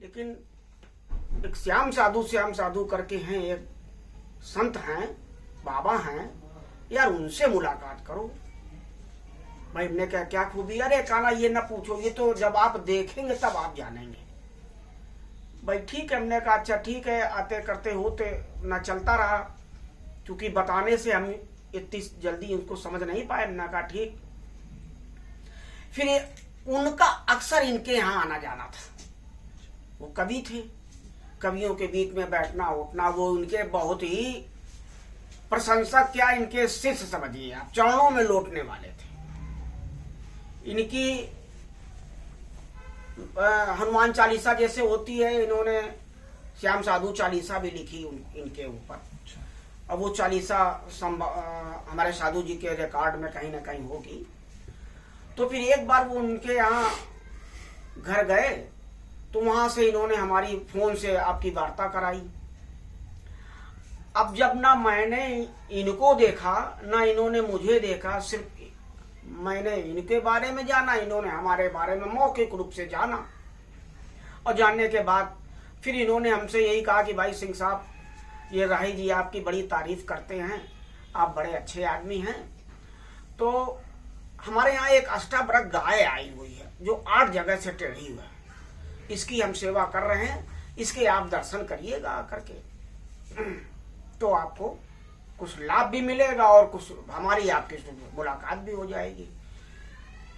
लेकिन एक श्याम साधु करके हैं, एक संत हैं, बाबा हैं यार, उनसे मुलाकात करो। भाई हमने क्या क्या खूबी, अरे काना ये ना पूछो, ये तो जब आप देखेंगे तब आप जानेंगे। भाई ठीक है, हमने कहा अच्छा ठीक है, आते करते होते ना चलता रहा, क्योंकि बताने से हम इतनी जल्दी उनको समझ नहीं पाए। हमने कहा ठीक। फिर उनका अक्सर इनके यहाँ आना जाना था। वो कवि थे, कवियों के बीच में बैठना उठना, वो उनके बहुत ही प्रशंसक, क्या इनके शिष्य समझिए आप, चरणों में लौटने वाले थे। इनकी हनुमान चालीसा जैसे होती है, इन्होंने श्याम साधु चालीसा भी लिखी इनके ऊपर। अब वो चालीसा हमारे साधु जी के रिकॉर्ड में कहीं ना कहीं होगी। तो फिर एक बार वो उनके यहाँ घर गए, तो वहां से इन्होंने हमारी फोन से आपकी वार्ता कराई। अब जब ना मैंने इनको देखा ना इन्होंने मुझे देखा, सिर्फ मैंने इनके बारे में जाना, इन्होंने हमारे बारे में मौखिक रूप से जाना। और जानने के बाद फिर इन्होंने हमसे यही कहा कि भाई सिंह साहब, ये राही जी आपकी बड़ी तारीफ करते हैं, आप बड़े अच्छे आदमी हैं। तो हमारे यहाँ एक अष्टावक्र गाय आई हुई है जो 8 जगह से टेढ़ी हुई है, इसकी हम सेवा कर रहे हैं, इसके आप दर्शन करिएगा करके, तो आपको कुछ लाभ भी मिलेगा और कुछ हमारी आपकी मुलाकात भी हो जाएगी।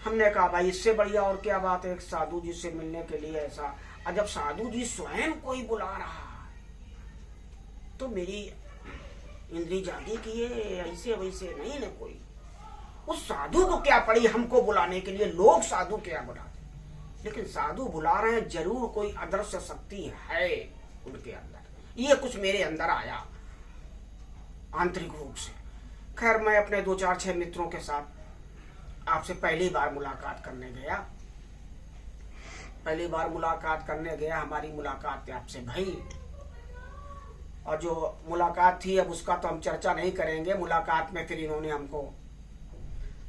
हमने कहा भाई इससे बढ़िया और क्या बात है, एक साधु जी से मिलने के लिए ऐसा। और जब साधु जी स्वयं कोई बुला रहा तो मेरी इंद्री जागी कि ये ऐसे वैसे नहीं ना कोई, उस साधु को क्या पड़ी हमको बुलाने के लिए, लोग साधु क्या बुलाते, लेकिन साधु बुला रहे हैं, जरूर कोई अदृश्य शक्ति है उनके अंदर। ये कुछ मेरे अंदर आया आंतरिक रूप से। खैर मैं अपने 2-4-6 मित्रों के साथ आपसे पहली बार मुलाकात करने गया। हमारी मुलाकात आपसे भई, और जो मुलाकात थी अब उसका तो हम चर्चा नहीं करेंगे। मुलाकात में फिर इन्होंने हमको,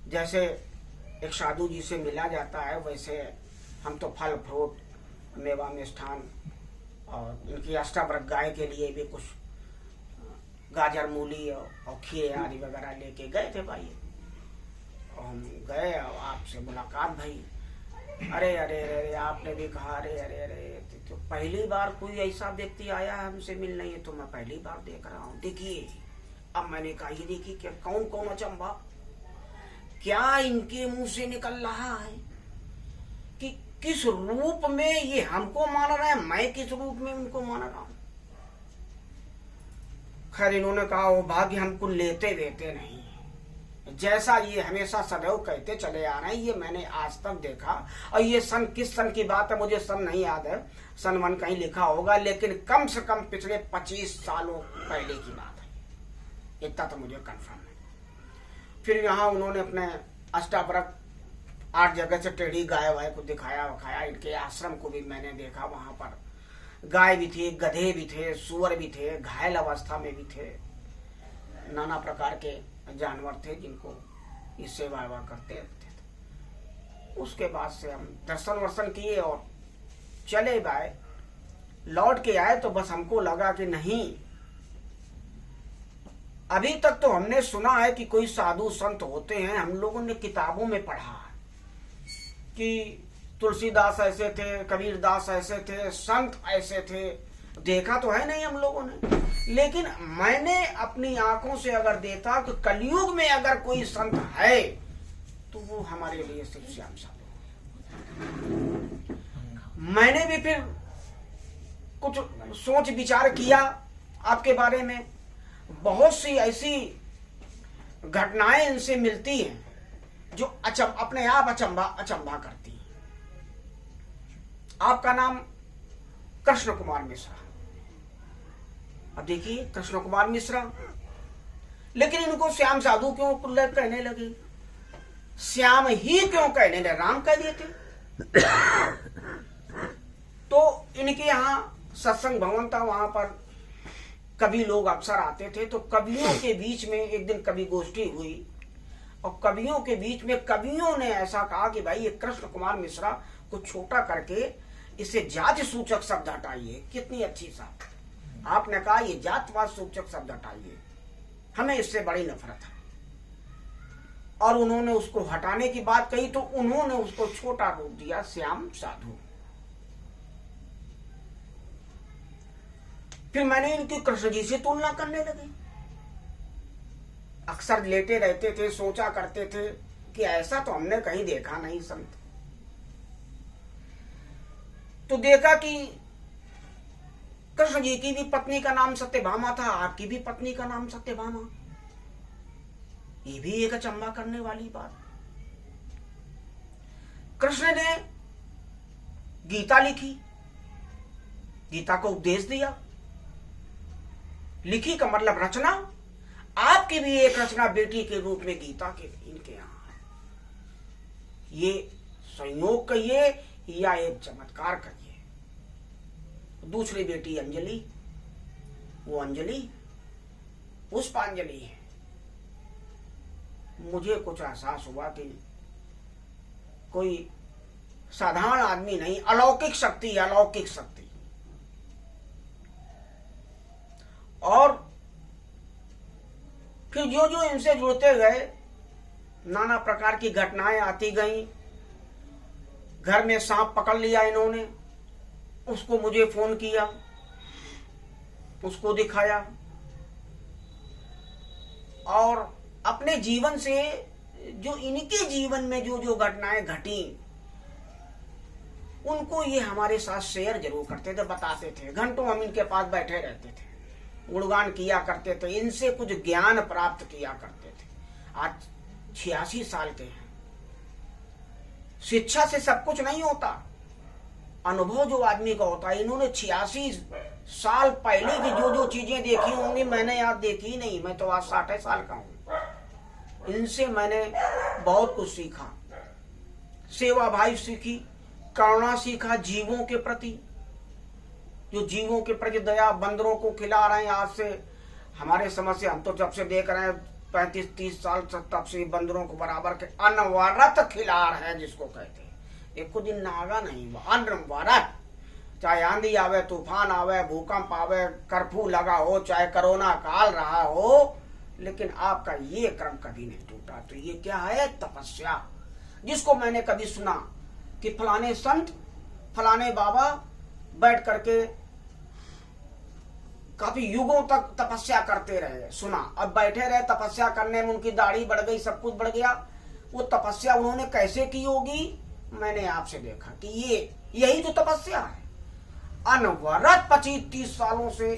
जैसे एक साधु जी से मिला जाता है वैसे हम तो फल फ्रूट, मेवा मिष्ठान और इनकी अष्टावक्र गाय के लिए भी कुछ गाजर मूली और खीरे आदि वगैरह लेके गए थे भाई। और हम गए और आपसे मुलाकात भई। अरे अरे अरे आपने भी कहा अरे अरे अरे, तो पहली बार कोई ऐसा व्यक्ति आया है हमसे मिलने, ये तो मैं पहली बार देख रहा हूँ। देखिए अब मैंने कहा ये देखिए क्या कौन कौन अचंभा, क्या इनके मुंह से निकल रहा है कि किस रूप में ये हमको मान रहे हैं, मैं किस रूप में उनको मान रहा हूं। खैर इन्होंने कहा वो भाग्य हमको लेते देते नहीं, जैसा ये हमेशा सदैव कहते चले आ रहे हैं, ये मैंने आज तक देखा। और ये सन किस सन की बात है मुझे सन नहीं याद है, सन 1 कहीं लिखा होगा, लेकिन कम से कम पिछले 25 सालों पहले की बात है, इतना तो मुझे कंफर्म है। फिर यहाँ उन्होंने अपने अष्टावक्र 8 जगह से टेढ़ी गाय वाय को दिखाया वखाया। इनके आश्रम को भी मैंने देखा, वहां पर गाय भी थी, गधे भी थे, सुअर भी थे, घायल अवस्था में भी थे, नाना प्रकार के जानवर थे जिनको ये सेवा वेवा करते रहते थे। उसके बाद से हम दर्शन वर्शन किए और चले गए। लौट के आए तो बस हमको लगा कि नहीं, अभी तक तो हमने सुना है कि कोई साधु संत होते हैं, हम लोगों ने किताबों में पढ़ा कि तुलसीदास ऐसे थे, कबीरदास ऐसे थे, संत ऐसे थे, देखा तो है नहीं हम लोगों ने। लेकिन मैंने अपनी आंखों से अगर देखा कि कलयुग में अगर कोई संत है तो वो हमारे लिए सिर्फ श्याम साधु। मैंने भी फिर कुछ सोच विचार किया आपके बारे में, बहुत सी ऐसी घटनाएं इनसे मिलती हैं जो अपने आप अचंभा करती हैं। आपका नाम कृष्ण कुमार मिश्रा, अब देखिए कृष्ण कुमार मिश्रा, लेकिन इनको श्याम साधु क्यों कहने लगे, श्याम ही क्यों कहने लगे, राम कह दिए थे। तो इनके यहाँ सत्संग भवन था, वहां पर कवि लोग अक्सर आते थे। तो कवियों के बीच में एक दिन कवि गोष्ठी हुई और कवियों के बीच में कवियों ने ऐसा कहा कि भाई ये कृष्ण कुमार मिश्रा को छोटा करके इसे जाति सूचक शब्द हटाइए। कितनी अच्छी साहब आपने कहा ये जातवाद सूचक शब्द हटाइए, हमें इससे बड़ी नफरत है। और उन्होंने उसको हटाने की बात कही तो उन्होंने उसको छोटा रूप दिया, श्याम साधु। फिर मैंने इनकी कृष्ण जी से तुलना करने लगी। अक्सर लेटे रहते थे, सोचा करते थे कि ऐसा तो हमने कहीं देखा नहीं संत। तो देखा कि कृष्ण जी की भी पत्नी का नाम सत्यभामा था, आपकी भी पत्नी का नाम सत्यभामा। ये भी एक अचंभा करने वाली बात। कृष्ण ने गीता लिखी, गीता को उपदेश दिया। लिखी का मतलब रचना। आपकी भी एक रचना बेटी के रूप में गीता के इनके यहां है। ये संयोग कहिए या एक चमत्कार कहिए। दूसरी बेटी अंजलि, वो अंजलि पुष्पांजलि है। मुझे कुछ एहसास हुआ कि कोई साधारण आदमी नहीं, अलौकिक शक्ति, अलौकिक शक्ति। और फिर जो जो इनसे जुड़ते गए, नाना प्रकार की घटनाएं आती गईं। घर में सांप पकड़ लिया इन्होंने, उसको मुझे फोन किया, उसको दिखाया। और अपने जीवन से जो इनके जीवन में जो जो घटनाएं घटी, उनको ये हमारे साथ शेयर जरूर करते थे, बताते थे। घंटों हम इनके पास बैठे रहते थे, गुणगान किया करते थे, इनसे कुछ ज्ञान प्राप्त किया करते थे। आज 86 साल के हैं। शिक्षा से सब कुछ नहीं होता, अनुभव जो आदमी का होता है। इन्होंने 86 साल पहले की जो जो चीजें देखी होंगी, मैंने आज देखी नहीं। मैं तो आज 60 साल का हूं। इनसे मैंने बहुत कुछ सीखा। सेवा भाव सीखी, करुणा सीखा जीवों के प्रति, जो जीवों के प्रति दया, बंदरों को खिला रहे हैं। आज से हमारे समझ से, हम तो जब से देख रहे हैं 35-30 साल तब से बंदरों को बराबर के अनवरत खिला रहे हैं, जिसको कहते हैं। एक को दिन नागा नहीं हुआ, अनवरत। चाहे आंधी आवे, तूफान आवे, भूकंप आवे, कर्फ्यू लगा हो, चाहे कोरोना काल रहा हो, लेकिन आपका ये क्रम कभी नहीं टूटा। तो ये क्या है? तपस्या। जिसको मैंने कभी सुना कि फलाने संत, फलाने बाबा बैठ करके काफी युगों तक तपस्या करते रहे, सुना। अब बैठे रहे तपस्या करने में, उनकी दाढ़ी बढ़ गई, सब कुछ बढ़ गया। वो तपस्या उन्होंने कैसे की होगी, मैंने आपसे देखा कि यही तो तपस्या है। अनवरत 25-30 सालों से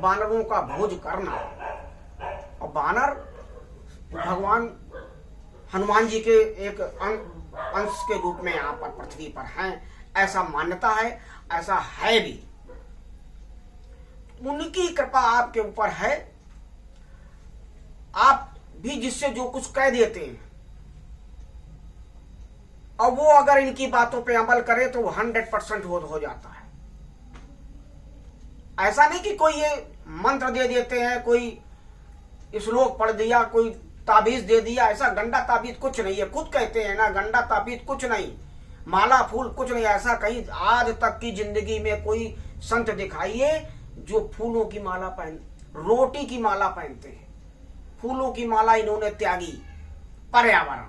बानरों का भोज करना। और बानर भगवान हनुमान जी के एक अंश के रूप में यहाँ पर पृथ्वी पर हैं, ऐसा मान्यता है, ऐसा है भी। उनकी कृपा आपके ऊपर है। आप भी जिससे जो कुछ कह देते हैं, और वो अगर इनकी बातों पे अमल करे तो 100% हो जाता है। ऐसा नहीं कि कोई ये मंत्र दे देते हैं, कोई श्लोक पढ़ दिया, कोई ताबीज दे दिया। ऐसा गंदा ताबीज कुछ नहीं है। खुद कहते हैं ना, गंदा ताबीज कुछ नहीं, माला फूल कुछ नहीं। ऐसा कहीं आज तक की जिंदगी में कोई संत दिखाइए जो फूलों की माला पहन, रोटी की माला पहनते हैं। फूलों की माला इन्होंने त्यागी। पर्यावरण,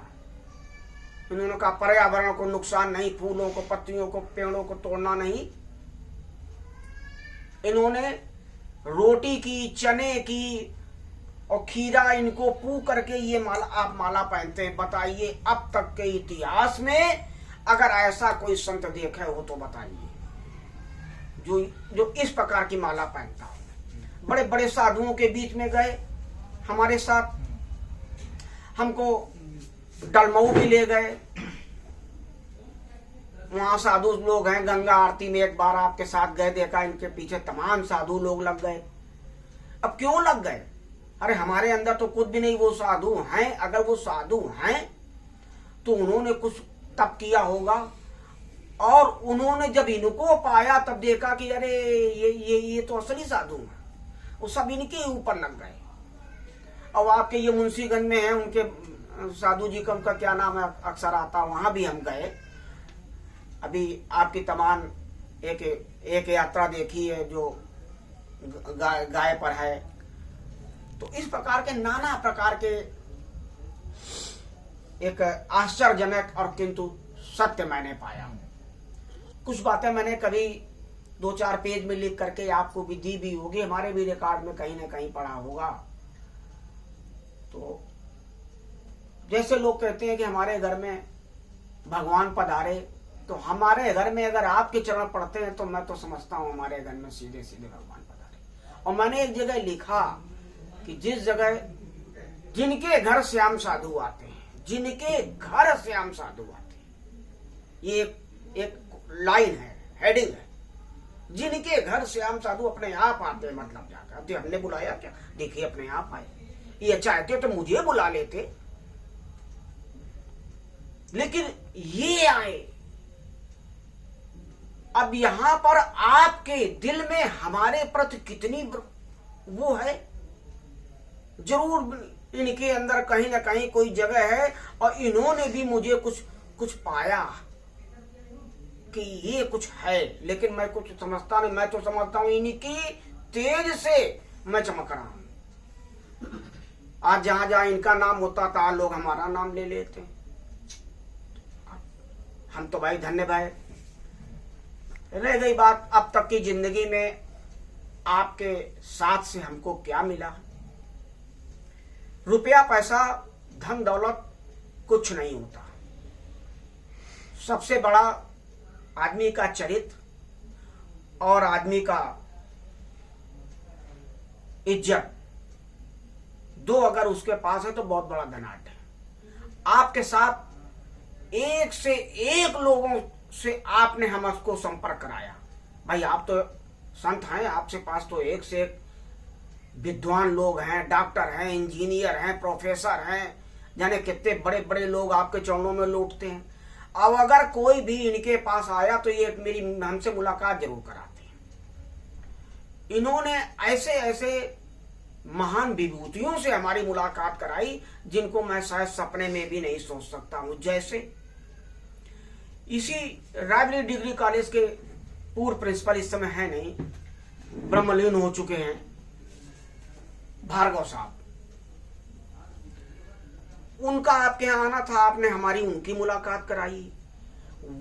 इन्होंने कहा पर्यावरण को नुकसान नहीं, फूलों को, पत्तियों को, पेड़ों को तोड़ना नहीं। इन्होंने रोटी की, चने की और खीरा, इनको पू करके ये माला, आप माला पहनते हैं। बताइए अब तक के इतिहास में अगर ऐसा कोई संत देखा हो तो बताइए जो इस प्रकार की माला पहनता हो। बड़े बड़े साधुओं के बीच में गए हमारे साथ, हमको डलमऊ भी ले गए। वहां साधु लोग हैं, गंगा आरती में एक बार आपके साथ गए, देखा इनके पीछे तमाम साधु लोग लग गए। अब क्यों लग गए? अरे हमारे अंदर तो कुछ भी नहीं, वो साधु हैं। अगर वो साधु हैं तो उन्होंने कुछ तप किया होगा, और उन्होंने जब इनको पाया तब देखा कि अरे ये तो असली साधु है। वो सब इनके ऊपर लग गए। अब आपके ये मुंशीगंज में है, उनके साधु जी का, उनका क्या नाम है, अक्सर आता, वहां भी हम गए। अभी आपकी तमाम एक यात्रा देखी है जो गाय पर है। तो इस प्रकार के नाना प्रकार के एक आश्चर्यजनक और किंतु सत्य मैंने पाया। कुछ बातें मैंने कभी 2-4 पेज में लिख करके आपको भी दी भी होगी, हमारे भी रिकॉर्ड में कहीं ना कहीं पढ़ा होगा। तो जैसे लोग कहते हैं कि हमारे घर में भगवान पधारे, तो हमारे घर में अगर आपके चरण पड़ते हैं तो मैं तो समझता हूं हमारे घर में सीधे सीधे भगवान पधारे। और मैंने एक जगह लिखा कि जिस जगह जिनके घर श्याम साधु आते हैं, जिनके घर श्याम साधु आते हैं, ये एक लाइन है, हेडिंग है, जिनके घर श्याम साधु अपने आप आते हैं। मतलब जाकर अब हमने बुलाया क्या, देखिए अपने आप आए। ये चाहते तो मुझे बुला लेते, लेकिन ये आए। अब यहां पर आपके दिल में हमारे प्रति कितनी वो है, जरूर इनके अंदर कहीं ना कहीं कोई जगह है और इन्होंने भी मुझे कुछ पाया कि ये कुछ है, लेकिन मैं कुछ समझता नहीं। मैं तो समझता हूं इनकी तेज से मैं चमक रहा हूं। आज जहां जहां इनका नाम होता था लोग हमारा नाम ले लेते। हम तो भाई धन्य भाई। रह गई बात अब तक की जिंदगी में आपके साथ से हमको क्या मिला। रुपया पैसा धन दौलत कुछ नहीं होता। सबसे बड़ा आदमी का चरित्र और आदमी का इज्जत, दो अगर उसके पास है तो बहुत बड़ा धनाढ्य है। आपके साथ एक से एक लोगों से आपने हमको संपर्क कराया। भाई आप तो संत हैं, आपके पास तो एक से एक विद्वान लोग हैं, डॉक्टर हैं, इंजीनियर हैं, प्रोफेसर हैं, जाने कितने बड़े बड़े लोग आपके चरणों में लौटते हैं। अब अगर कोई भी इनके पास आया तो ये मेरी हमसे मुलाकात जरूर कराते हैं। इन्होंने ऐसे ऐसे महान विभूतियों से हमारी मुलाकात कराई जिनको मैं शायद सपने में भी नहीं सोच सकता हूं। जैसे इसी रायबरेली डिग्री कॉलेज के पूर्व प्रिंसिपल इस समय है नहीं, ब्रह्मलीन हो चुके हैं, भार्गव साहब। उनका आपके यहाँ आना था, आपने हमारी उनकी मुलाकात कराई।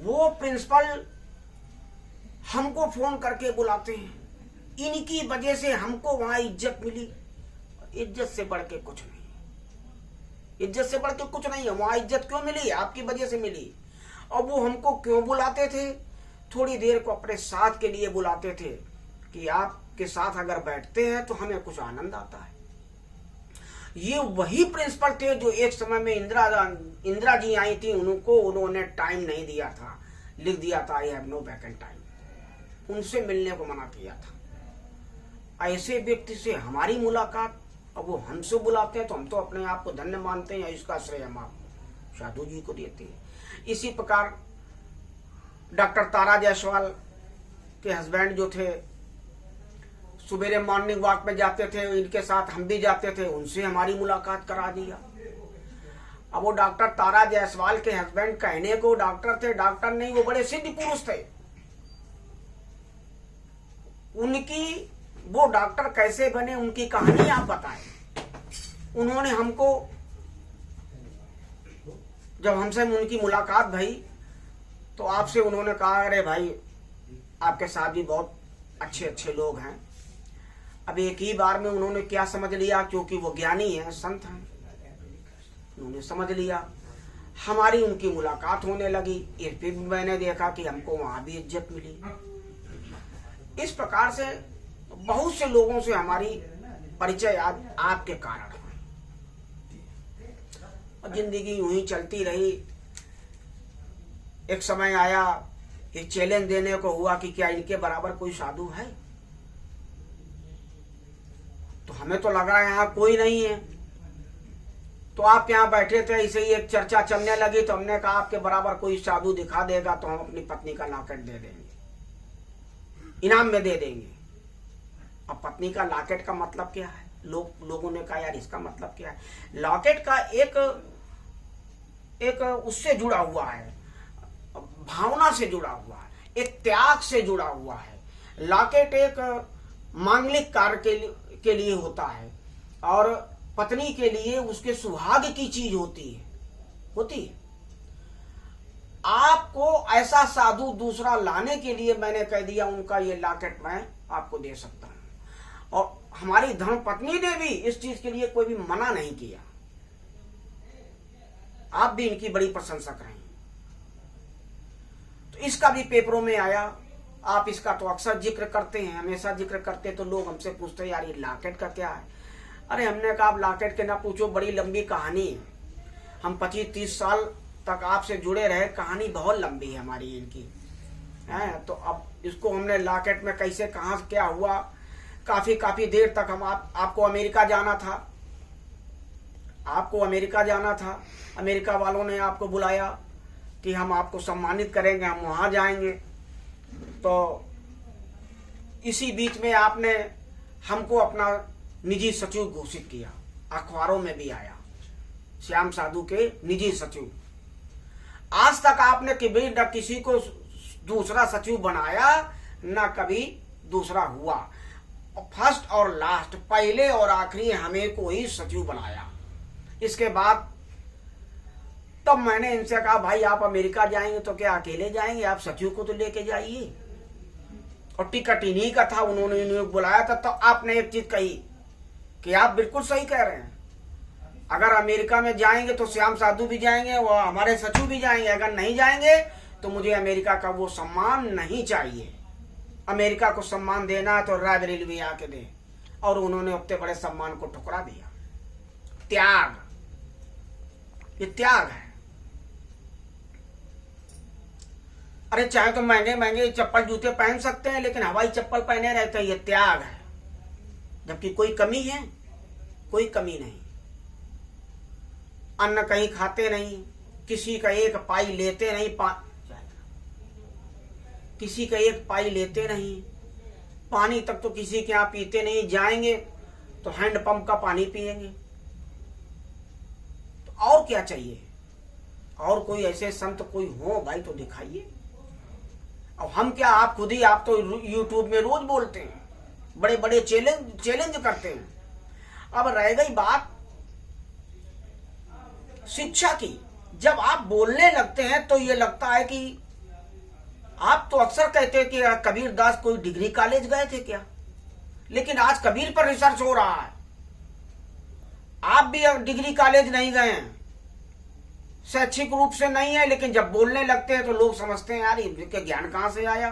वो प्रिंसिपल हमको फोन करके बुलाते हैं। इनकी वजह से हमको वहां इज्जत मिली। इज्जत से बढ़ के कुछ नहीं, इज्जत से बढ़ के कुछ नहीं है। वहां इज्जत क्यों मिली? आपकी वजह से मिली। और वो हमको क्यों बुलाते थे? थोड़ी देर को अपने साथ के लिए बुलाते थे कि आपके साथ अगर बैठते हैं तो हमें कुछ आनंद आता है। ये वही प्रिंसिपल थे जो एक समय में इंदिरा जी आई थी, उन्होंने टाइम नहीं दिया था, लिख दिया था I have no vacant time, उनसे मिलने को मना किया था। ऐसे व्यक्ति से हमारी मुलाकात, अब वो हमसे बुलाते हैं तो हम तो अपने आप को धन्य मानते हैं। इसका श्रेय हम आप साधु जी को देते हैं। इसी प्रकार डॉक्टर तारा जायसवाल के हस्बैंड जो थे, सुबेरे मॉर्निंग वॉक में जाते थे, इनके साथ हम भी जाते थे, उनसे हमारी मुलाकात करा दिया। अब वो डॉक्टर तारा जायसवाल के हस्बैंड कहने को डॉक्टर थे, डॉक्टर नहीं, वो बड़े सिद्ध पुरुष थे। उनकी वो डॉक्टर कैसे बने, उनकी कहानी आप बताएं। उन्होंने हमको, जब हमसे उनकी मुलाकात भई तो आपसे उन्होंने कहा अरे भाई आपके साथ भी बहुत अच्छे अच्छे लोग हैं। अब एक ही बार में उन्होंने क्या समझ लिया, क्योंकि वो ज्ञानी हैं, संत हैं, उन्होंने समझ लिया। हमारी उनकी मुलाकात होने लगी। ये भी मैंने देखा कि हमको वहां भी इज्जत मिली। इस प्रकार से बहुत से लोगों से हमारी परिचय आपके कारण हुई और जिंदगी यूं ही चलती रही। एक समय आया, एक चैलेंज देने को हुआ कि क्या इनके बराबर कोई साधु है? तो हमें तो लग रहा है यहाँ कोई नहीं है। तो आप यहाँ बैठे थे, ऐसे ही एक चर्चा चलने लगी, तो हमने कहा आपके बराबर कोई साधु दिखा देगा तो हम अपनी पत्नी का लॉकेट दे देंगे, इनाम में दे देंगे। अब पत्नी का लॉकेट का मतलब क्या है? लोगों ने कहा यार इसका मतलब क्या है? लॉकेट का एक उससे जुड़ा हुआ है, भावना से जुड़ा हुआ है, एक त्याग से जुड़ा हुआ है। लॉकेट एक मांगलिक कार्य के लिए होता है और पत्नी के लिए उसके सुहाग की चीज होती है। आपको ऐसा साधु दूसरा लाने के लिए मैंने कह दिया उनका ये लॉकेट मैं आपको दे सकता हूं। और हमारी धर्म पत्नी ने भी इस चीज के लिए कोई भी मना नहीं किया। आप भी इनकी बड़ी प्रशंसक रही। तो इसका भी पेपरों में आया। आप इसका तो अक्सर जिक्र करते हैं, हमेशा जिक्र करते, तो लोग हमसे पूछते हैं यार ये लॉकेट का क्या है। अरे हमने कहा आप लॉकेट के ना पूछो, बड़ी लंबी कहानी है। हम 25-30 साल तक आपसे जुड़े रहे, कहानी बहुत लंबी है हमारी इनकी है। तो अब इसको हमने लॉकेट में कैसे कहां क्या हुआ, काफी देर तक हम आपको अमेरिका जाना था। अमेरिका वालों ने आपको बुलाया कि हम आपको सम्मानित करेंगे, हम वहां जाएंगे। तो इसी बीच में आपने हमको अपना निजी सचिव घोषित किया, अखबारों में भी आया, श्याम साधु के निजी सचिव। आज तक आपने कभी न किसी को दूसरा सचिव बनाया, न कभी दूसरा हुआ। फर्स्ट और लास्ट, पहले और आखिरी हमें को ही सचिव बनाया। इसके बाद तब मैंने इनसे कहा भाई आप अमेरिका जाएंगे तो क्या अकेले जाएंगे, आप सचिव को तो लेके जाइए। और टिकट इन्हीं का था, उन्होंने इन्हें बुलाया था। तो आपने एक चीज कही कि आप बिल्कुल सही कह रहे हैं, अगर अमेरिका में जाएंगे तो श्याम साधु भी जाएंगे, वो हमारे सचिव भी जाएंगे। अगर नहीं जाएंगे तो मुझे अमेरिका का वो सम्मान नहीं चाहिए। अमेरिका को सम्मान देना है तो रायबरेली भी आके दे। और उन्होंने उतने बड़े सम्मान को ठुकरा दिया। त्याग, ये त्याग है। अरे चाहे तो महंगे महंगे चप्पल जूते पहन सकते हैं, लेकिन हवाई चप्पल पहने रहते हैं, ये त्याग है। जबकि कोई कमी है? कोई कमी नहीं। अन्न कहीं खाते नहीं, किसी का एक पाई लेते नहीं, किसी का एक पाई लेते नहीं, पानी तक तो किसी के यहाँ पीते नहीं, जाएंगे तो हैंडपंप का पानी पिएंगे। तो और क्या चाहिए? और कोई ऐसे संत कोई हो भाई तो दिखाइए। अब हम क्या, आप खुद ही, आप तो यूट्यूब में रोज बोलते हैं, बड़े बड़े चैलेंज करते हैं। अब रह गई बात शिक्षा की, जब आप बोलने लगते हैं तो ये लगता है कि आप तो अक्सर कहते हैं कि कबीर दास कोई डिग्री कॉलेज गए थे क्या, लेकिन आज कबीर पर रिसर्च हो रहा है। आप भी डिग्री कॉलेज नहीं गए हैं, शैक्षिक रूप से नहीं है, लेकिन जब बोलने लगते हैं तो लोग समझते हैं यार इनके ज्ञान कहां से आया।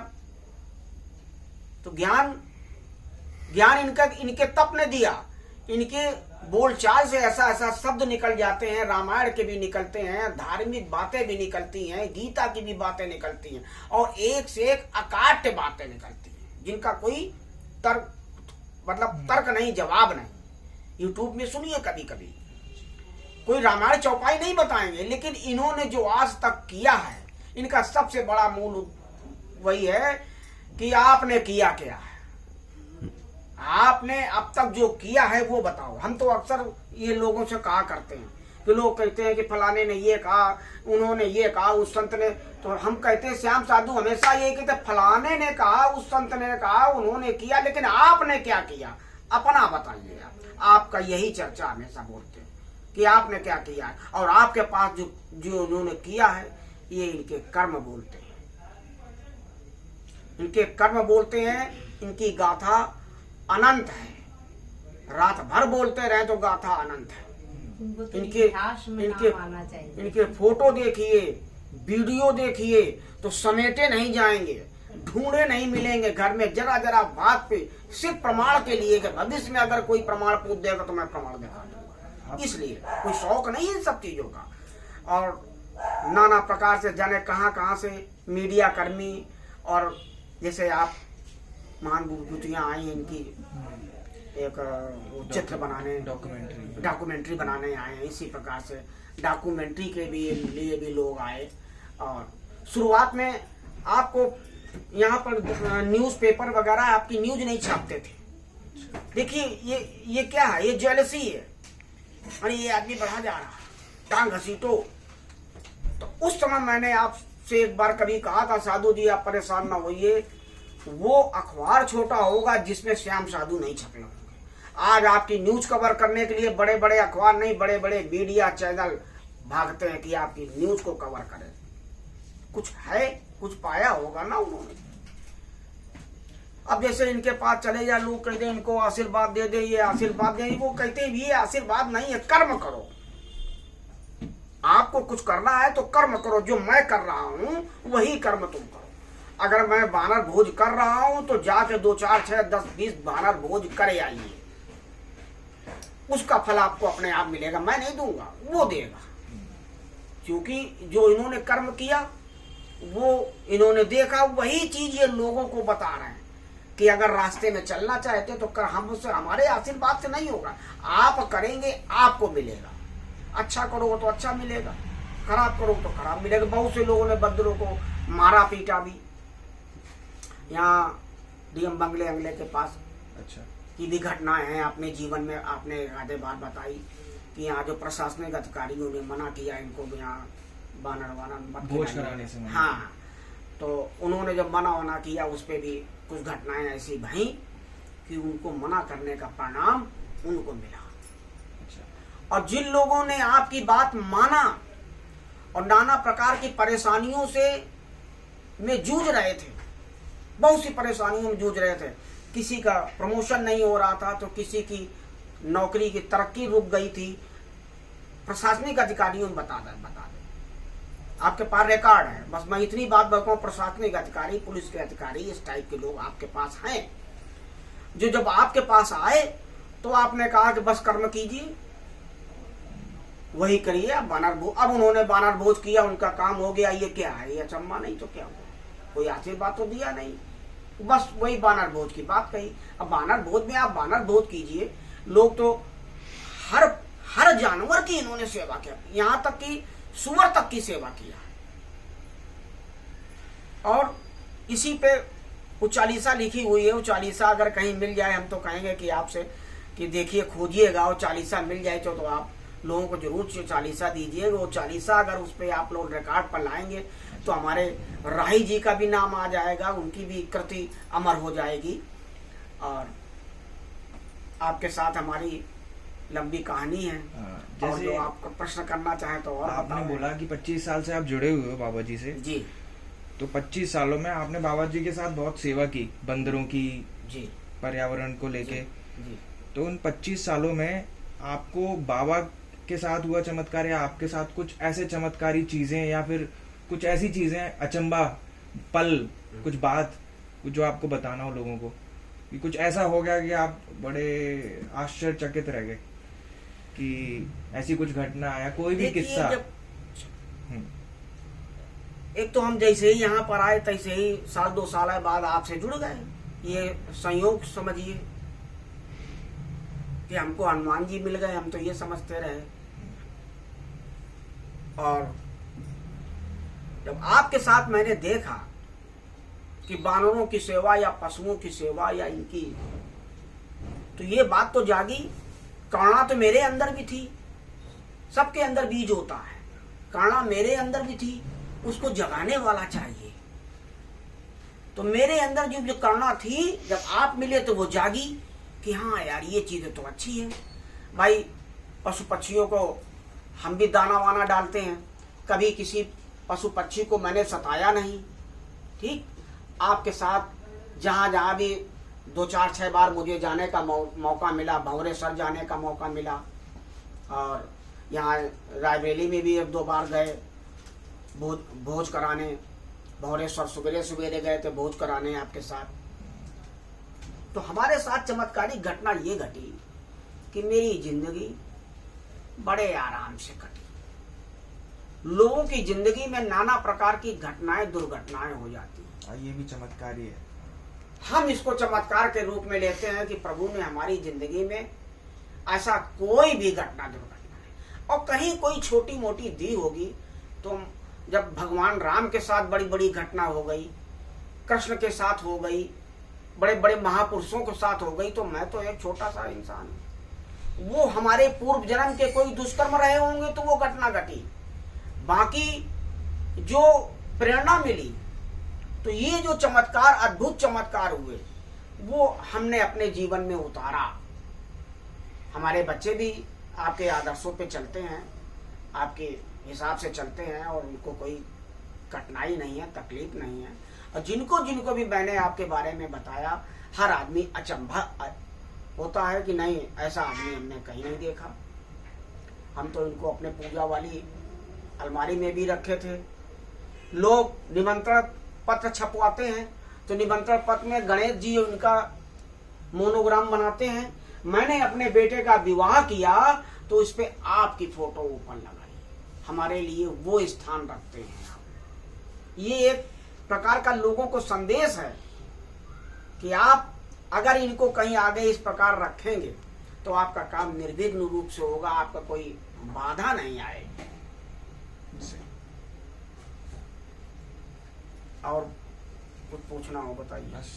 तो ज्ञान इनके तप ने दिया। इनके बोलचाल से ऐसा ऐसा शब्द निकल जाते हैं, रामायण के भी निकलते हैं, धार्मिक बातें भी निकलती हैं, गीता की भी बातें निकलती हैं, और एक से एक अकाट्य बातें निकलती हैं जिनका कोई तर्क नहीं, जवाब नहीं। यूट्यूब में सुनिए, कभी कभी कोई रामायण चौपाई नहीं बताएंगे, लेकिन इन्होंने जो आज तक किया है, इनका सबसे बड़ा मूल वही है कि आपने किया क्या है, आपने अब तक जो किया है वो बताओ। हम तो अक्सर ये लोगों से कहा करते हैं कि लोग कहते हैं कि फलाने ने ये कहा, उन्होंने ये कहा, उस संत ने, तो हम कहते हैं श्याम साधु हमेशा ये कहते फलाने ने कहा, उस संत ने कहा, उन्होंने किया, लेकिन आपने क्या किया, अपना बताइए। आपका यही चर्चा हमेशा बोलते हैं कि आपने क्या किया है, और आपके पास जो उन्होंने किया है ये इनके कर्म बोलते हैं, इनके कर्म बोलते हैं। इनकी गाथा अनंत है, रात भर बोलते रहे तो गाथा अनंत है। इनके फोटो देखिए, वीडियो देखिए तो समेटे नहीं जाएंगे, ढूंढे नहीं मिलेंगे घर में जरा जरा बात पे, सिर्फ प्रमाण के लिए कि भविष्य में अगर कोई प्रमाण पूछ देगा तो मैं प्रमाण दिखा दूंगा। इसलिए कोई शौक नहीं है इन सब चीजों का। और नाना प्रकार से जाने कहां से मीडिया कर्मी, और जैसे आप महान विभूतियां आई इनकी एक चित्र बनाने, डॉक्यूमेंट्री बनाने आए हैं। इसी प्रकार से डॉक्यूमेंट्री के भी लिए भी लोग आए। और शुरुआत में आपको यहाँ पर न्यूज़पेपर वगैरह आपकी न्यूज नहीं छापते थे। देखिए ये क्या है, ये जेलसी है। और ये आदमी बढ़ा जा रहा है, टांग घसीटो। तो उस समय मैंने आप से एक बार कभी कहा था, साधु जी आप परेशान ना होइए, वो अखबार छोटा होगा जिसमें श्याम साधु नहीं छपे होंगे। आज आपकी न्यूज कवर करने के लिए बड़े बड़े अखबार नहीं, बड़े बड़े मीडिया चैनल भागते हैं कि आपकी न्यूज को कवर करें। कुछ है, कुछ पाया होगा ना उन्होंने। अब जैसे इनके पास चले जाए, लोग कहते हैं इनको आशीर्वाद दे दे, ये आशीर्वाद दे, वो कहते भी ये आशीर्वाद नहीं है, कर्म करो। आपको कुछ करना है तो कर्म करो। जो मैं कर रहा हूं वही कर्म तुम करो। अगर मैं बानर भोज कर रहा हूं तो जाके 2 4 6 10 20 बानर भोज करे आइए, उसका फल आपको अपने आप मिलेगा। मैं नहीं दूंगा, वो देगा। क्योंकि जो इन्होंने कर्म किया, वो इन्होंने देखा, वही चीज ये लोगों को बता रहे हैं कि अगर रास्ते में चलना चाहते तो हमसे, हमारे आशीर्वाद से नहीं होगा। आप करेंगे, आपको मिलेगा। अच्छा करोगे तो अच्छा मिलेगा, खराब करोगे तो खराब मिलेगा। बहुत से लोगों ने बंदरों को मारा पीटा भी। यहाँ डीएम बंगले अंगले के पास अच्छा की भी घटनाएं हैं। अपने जीवन में आपने आधे बार बताई कि यहाँ जो प्रशासनिक अधिकारियों ने मना किया इनको भी यहाँ बानर भोज कराने से। हाँ, तो उन्होंने जब मना किया, उस पर भी कुछ घटनाएं ऐसी भई कि उनको मना करने का परिणाम उनको मिला। अच्छा। और जिन लोगों ने आपकी बात माना और नाना प्रकार की परेशानियों से में जूझ रहे थे, बहुत सी परेशानियों में जूझ रहे थे, किसी का प्रमोशन नहीं हो रहा था तो किसी की नौकरी की तरक्की रुक गई थी, प्रशासनिक अधिकारियों में बता दे आपके पास रिकॉर्ड है। बस मैं इतनी बात बताऊं, प्रशासनिक अधिकारी, पुलिस के अधिकारी, इस टाइप के लोग आपके पास हैं, जो जब आपके पास आए तो आपने कहा कि बस कर्म कीजिए, वही करिए। अब अब उन्होंने बानर भोज किया, उनका काम हो गया। ये क्या है, ये अचंबा नहीं तो क्या हुआ? कोई आशीर्वाद तो दिया नहीं, बस वही बानर भोज की बात कही। अब बानर भोज में आप बानर भोज कीजिए, लोग तो हर जानवर की इन्होंने सेवा किया, यहाँ तक कि सुअर तक की सेवा किया। और इसी पे वो चालीसा लिखी हुई है। वो चालीसा अगर कहीं मिल जाए, हम तो कहेंगे कि आपसे कि देखिए खोजिएगा, वो चालीसा मिल जाए तो आप लोगों को जरूर चालीसा दीजिएगा। वो चालीसा अगर उस पर आप लोग रिकॉर्ड पर लाएंगे तो हमारे राही जी का भी नाम आ जाएगा, उनकी भी कृति अमर हो जाएगी। और आपके साथ हमारी लंबी कहानी है। और जो आपको प्रश्न करना चाहे तो। और आपने बोला कि 25 साल से आप जुड़े हुए हो बाबा जी से। जी। तो 25 सालों में आपने बाबा जी के साथ बहुत सेवा की, बंदरों की, जी, पर्यावरण को लेके। जी। तो उन 25 सालों में आपको बाबा के साथ हुआ चमत्कार, या आपके साथ कुछ ऐसे चमत्कारी चीजें, या फिर कुछ ऐसी चीजें, अचंबा पल, कुछ बात जो आपको बताना हो लोगों को, कि कुछ ऐसा हो गया कि आप बड़े आश्चर्यचकित रह गए कि ऐसी कुछ घटना या कोई भी किस्सा? एक तो हम जैसे ही यहाँ पर आए तैसे ही 1-2 साल बाद आपसे जुड़ गए। ये संयोग समझिए कि हमको हनुमान जी मिल गए, हम तो ये समझते रहे। और जब आपके साथ मैंने देखा कि बानरों की सेवा या पशुओं की सेवा या इनकी, तो ये बात तो जागी। करुणा तो मेरे अंदर भी थी, सबके अंदर बीज होता है, करुणा मेरे अंदर भी थी, उसको जगाने वाला चाहिए। तो मेरे अंदर जो करुणा थी, जब आप मिले तो वो जागी कि हाँ यार ये चीजें तो अच्छी है। भाई पशु पक्षियों को हम भी दाना वाना डालते हैं, कभी किसी पशु पक्षी को मैंने सताया नहीं। ठीक, आपके साथ जहाँ जहाँ भी 2 4 6 बार मुझे जाने का मौका मिला, भंवरेश्वर जाने का मौका मिला, और यहाँ रायबरेली में भी 1-2 बार गए भोज कराने। भंवरेश्वर सवेरे सवेरे गए थे भोज कराने आपके साथ। तो हमारे साथ चमत्कारी घटना ये घटी कि मेरी जिंदगी बड़े आराम से कटी। लोगों की जिंदगी में नाना प्रकार की घटनाएं, दुर्घटनाएं हो जाती हैं। ये भी चमत्कार ही है। हम इसको चमत्कार के रूप में लेते हैं कि प्रभु ने हमारी जिंदगी में ऐसा कोई भी घटना, दुर्घटना है, और कहीं कोई छोटी मोटी दी होगी। तो जब भगवान राम के साथ बड़ी बड़ी घटना हो गई, कृष्ण के साथ हो गई, बड़े बड़े महापुरुषों के साथ हो गई, तो मैं तो एक छोटा सा इंसान हूं। वो हमारे पूर्व जन्म के कोई दुष्कर्म रहे होंगे तो वो घटना घटी। बाकी जो प्रेरणा मिली। तो ये जो चमत्कार, अद्भुत चमत्कार हुए, वो हमने अपने जीवन में उतारा। हमारे बच्चे भी आपके आदर्शों पे चलते हैं, आपके हिसाब से चलते हैं, और उनको कोई कठिनाई नहीं है, तकलीफ नहीं है। और जिनको जिनको भी मैंने आपके बारे में बताया, हर आदमी अचंभा होता है कि नहीं, ऐसा आदमी हमने कहीं नहीं देखा। हम तो इनको अपने पूजा वाली अलमारी में भी रखे थे। लोग निमंत्रण पत्र छपवाते हैं तो निमंत्रण पत्र में गणेश जी उनका मोनोग्राम बनाते हैं। मैंने अपने बेटे का विवाह किया तो इस पे आपकी फोटो ऊपर लगाई। हमारे लिए वो स्थान रखते हैं आप। ये एक प्रकार का लोगों को संदेश है कि आप अगर इनको कहीं आगे इस प्रकार रखेंगे तो आपका काम निर्विघ्न रूप से होगा, आपका कोई बाधा नहीं आएगी। और कुछ पूछना हो बताइए। बस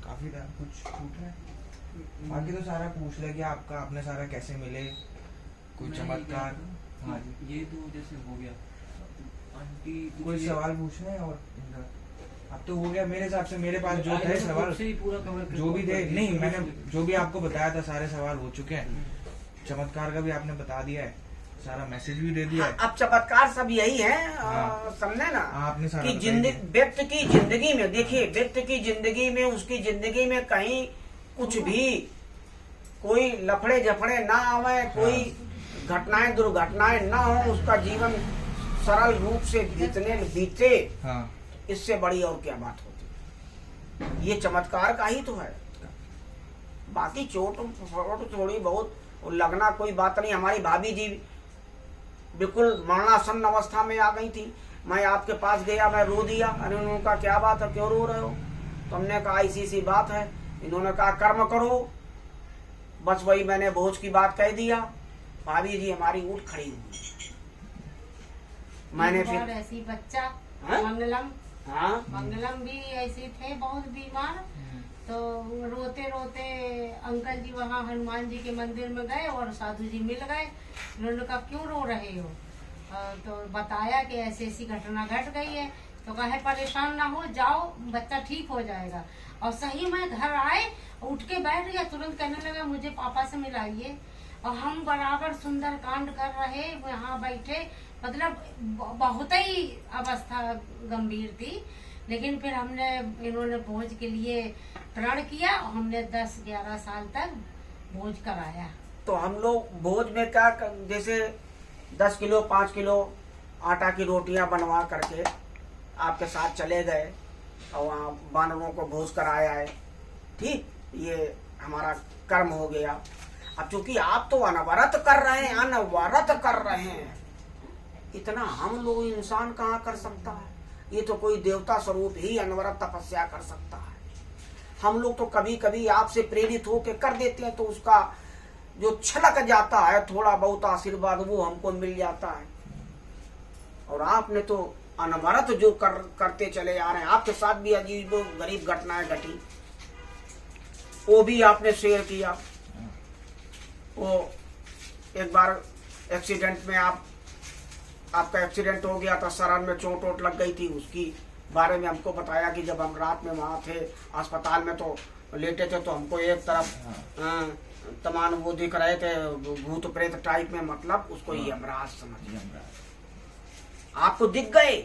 काफी था, कुछ छूट है? बाकी तो सारा पूछ लिया कि आपका, आपने सारा कैसे मिले, कोई चमत्कार। हाँ जी, ये तो जैसे हो गया आंटी, कोई सवाल पूछना है? और इनका अब तो हो गया मेरे हिसाब से। मेरे पास जो थे सवाल, पूरा कवर जो भी थे, नहीं मैंने जो भी आपको बताया था सारे सवाल हो चुके हैं। चमत्कार का भी आपने बता दिया है, सारा मैसेज भी दे दिया है। अब चमत्कार सब यही है, हाँ। समझे ना, आपने सारा कि बता दिया। व्यक्ति की जिंदगी में, देखिए व्यक्ति की जिंदगी में, उसकी जिंदगी में कहीं कुछ भी कोई लफड़े झफड़े ना आवे, कोई घटनाएं दुर्घटनाएं ना हो, उसका जीवन सरल रूप से बीते, हाँ, इससे बड़ी और क्या बात होती। ये चमत्कार का ही तो है। बाकी चोट थोड़ी बहुत लगना कोई बात नहीं। हमारी भाभी जी बिल्कुल मरणासन्न अवस्था में आ गई थी। मैं आपके पास गया, मैं रो दिया। अरे उन्होंने कहा क्या बात है, क्यों रो रहे हो? तो हमने कहा ऐसी सी बात है। इन्होंने कहा कर्म करो। बस वही मैंने भोज की बात कह दिया। भाभी जी हमारी उठ खड़ी हुई। मैंने फिर ऐसी बच्चा हाँ? मंगलम, हाँ मंगलम भी ऐसे थे, बहुत बीमार। तो रोते रोते अंकल जी वहाँ हनुमान जी के मंदिर में गए और साधु जी मिल गए। उन्होंने कहा क्यों रो रहे हो? तो बताया कि ऐसी ऐसी घटना घट गई है। तो कहे परेशान ना हो, जाओ बच्चा ठीक हो जाएगा। और सही में घर आए, उठ के बैठ गया, तुरंत कहने लगा मुझे पापा से मिलाइए। और हम बराबर सुंदर कांड कर रहे, यहाँ बैठे, मतलब बहुत ही अवस्था गंभीर थी। लेकिन फिर हमने, इन्होंने भोज के लिए प्रण किया और हमने 10-11 साल तक भोज कराया। तो हम लोग भोज में क्या जैसे 10 किलो 5 किलो आटा की रोटियां बनवा करके आपके साथ चले गए और वहाँ बानरों को भोज कराया है। ठीक, ये हमारा कर्म हो गया। अब चूंकि आप तो अनवरत कर रहे हैं, अनवरत कर रहे हैं, इतना हम लोग इंसान कहाँ कर सकता है? ये तो कोई देवता स्वरूप ही अनवरत तपस्या कर सकता है। हम लोग तो कभी कभी आपसे प्रेरित होकर कर देते हैं, तो उसका जो छलक जाता है थोड़ा बहुत आशीर्वाद, वो हमको मिल जाता है। और आपने तो अनवरत जो करते चले आ रहे हैं। आपके साथ भी अजीब गरीब घटनाएं घटी, वो भी आपने शेयर किया। वो एक बार एक्सीडेंट में आपका एक्सीडेंट हो गया था, शरीर में चोट वोट लग गई थी, उसकी बारे में हमको बताया कि जब हम रात में वहाँ थे अस्पताल में तो लेटे थे, तो हमको एक तरफ तमाम वो दिख रहे थे, भूत प्रेत टाइप में, मतलब उसको यमराज समझिए। आपको दिख गए।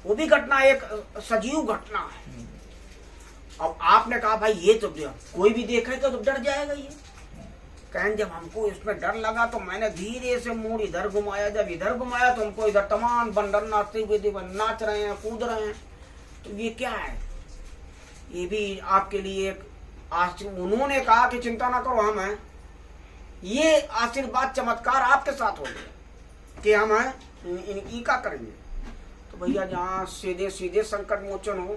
वो भी घटना एक सजीव घटना है। अब आपने कहा भाई ये तो कोई भी देखेगा तो डर जाएगा। ये कहें जब हमको इसमें डर लगा तो मैंने धीरे से मूड इधर घुमाया। जब इधर घुमाया तो हमको इधर तमाम बंदर नाचते हुए नाच रहे हैं, कूद रहे हैं। तो ये क्या है? ये भी आपके लिए एक उन्होंने कहा कि चिंता ना करो, हम हैं। ये आशीर्वाद चमत्कार आपके साथ हो गया कि हम हैं, इनकी क्या करेंगे? तो भैया जहाँ सीधे सीधे संकट मोचन हो,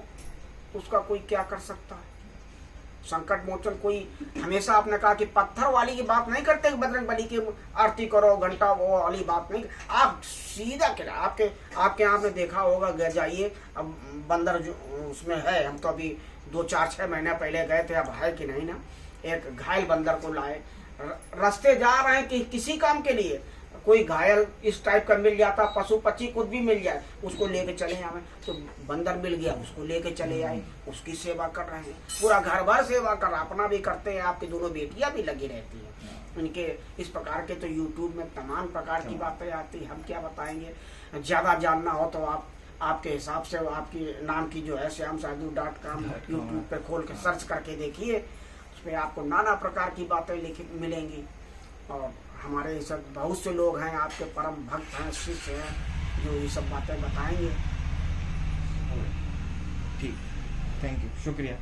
उसका कोई क्या कर सकता है? संकट मोचन कोई, हमेशा आपने कहा कि पत्थर वाली की बात नहीं करते, बजरंग बली की आरती करो घंटा, वो वाली बात नहीं। आप सीधा क्या, आपके यहाँ आपने देखा होगा, जाइए। अब बंदर जो उसमें है, हम तो अभी 2-4-6 महीने पहले गए थे, अब है कि नहीं ना। एक घायल बंदर को लाए, रास्ते जा रहे हैं कि किसी काम के लिए, कोई घायल इस टाइप का मिल जाता, पशु पक्षी कुछ भी मिल जाए उसको लेके चले आए। तो बंदर मिल गया उसको लेके चले आए, उसकी सेवा कर रहे हैं, पूरा घर भर सेवा कर रहा, अपना भी करते हैं, आपकी दोनों बेटियां भी लगी रहती हैं इनके। इस प्रकार के तो यूट्यूब में तमाम प्रकार की बातें आती, हम क्या बताएंगे। ज़्यादा जानना हो तो आप आपके हिसाब से आपकी नाम की जो है श्यामसाधु.com यूट्यूब पे खोल के सर्च करके देखिए, उस पर आपको नाना प्रकार की बातें लिखी मिलेंगी। और हमारे सब बहुत से लोग हैं आपके परम भक्त हैं, शिष्य हैं, जो ये सब बातें बताएंगे। ठीक, थैंक यू, शुक्रिया।